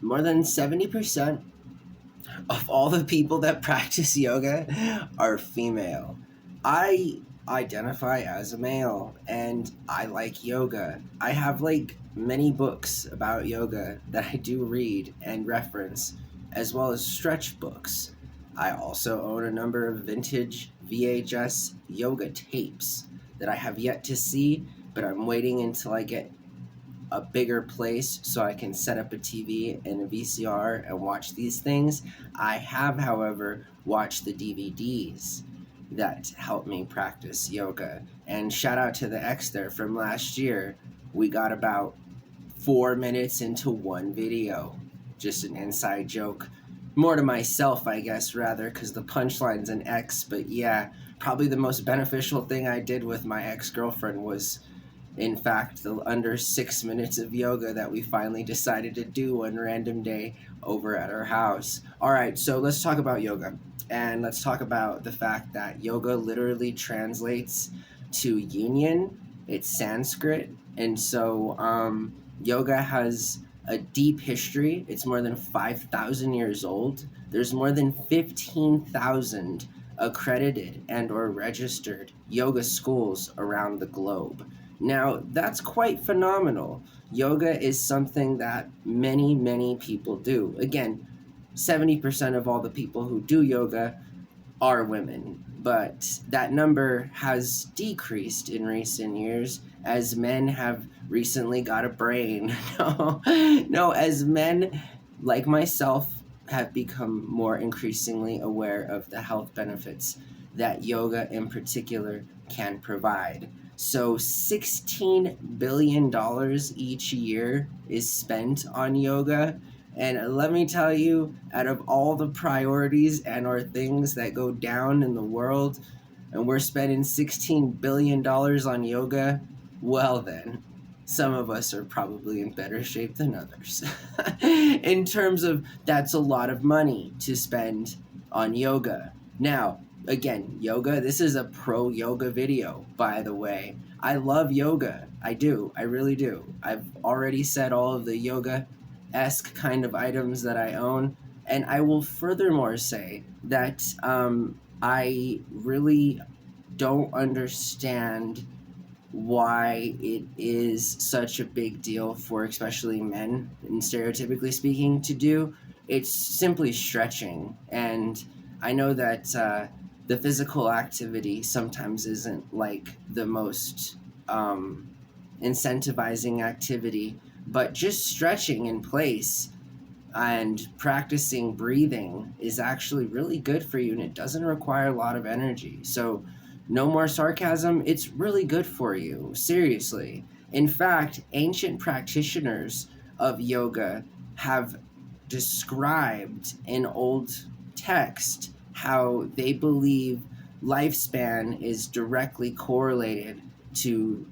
more than 70% of all the people that practice yoga are female. I identify as a male and I like yoga. I have like many books about yoga that I do read and reference, as well as stretch books. I also own a number of vintage VHS yoga tapes that I have yet to see, but I'm waiting until I get a bigger place so I can set up a TV and a VCR and watch these things. I have, however, watched the DVDs that help me practice yoga. And shout out to the X there from last year. We got about 4 minutes into one video. Just an inside joke. More to myself, I guess, rather, because the punchline's an X. But yeah, probably the most beneficial thing I did with my ex-girlfriend was, in fact, the under 6 minutes of yoga that we finally decided to do one random day over at our house. All right, so let's talk about yoga. And let's talk about the fact that yoga literally translates to union. It's Sanskrit. And so yoga has a deep history. It's more than 5,000 years old. There's more than 15,000 accredited and or registered yoga schools around the globe. Now, that's quite phenomenal. Yoga is something that many, many people do. Again, 70% of all the people who do yoga are women, but that number has decreased in recent years as men have recently got a brain. No, as men like myself have become more increasingly aware of the health benefits that yoga in particular can provide. So $16 billion each year is spent on yoga. And let me tell you, out of all the priorities and or things that go down in the world, and we're spending $16 billion on yoga, well then, some of us are probably in better shape than others. In terms of, that's a lot of money to spend on yoga. Now, again, yoga, this is a pro yoga video, by the way. I love yoga. I do. I really do. I've already said all of the yoga-esque kind of items that I own. And I will furthermore say that I really don't understand why it is such a big deal for especially men, and stereotypically speaking, to do. It's simply stretching. And I know that the physical activity sometimes isn't like the most incentivizing activity, but just stretching in place and practicing breathing is actually really good for you, and it doesn't require a lot of energy. So no more sarcasm, it's really good for you, seriously. In fact, ancient practitioners of yoga have described in old text how they believe lifespan is directly correlated to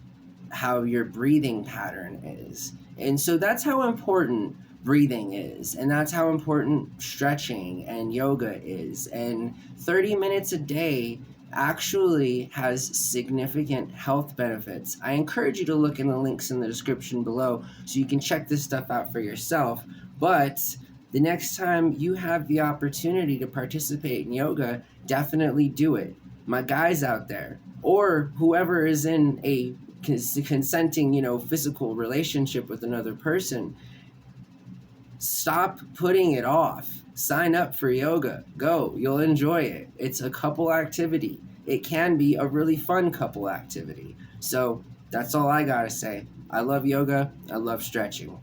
how your breathing pattern is. And so that's how important breathing is, and that's how important stretching and yoga is. And 30 minutes a day actually has significant health benefits. I encourage you to look in the links in the description below so you can check this stuff out for yourself. But the next time you have the opportunity to participate in yoga, definitely do it. My guys out there, or whoever is in a consenting, physical relationship with another person, stop putting it off. Sign up for yoga. Go. You'll enjoy it. It's a couple activity. It can be a really fun couple activity. So that's all I gotta say. I love yoga. I love stretching.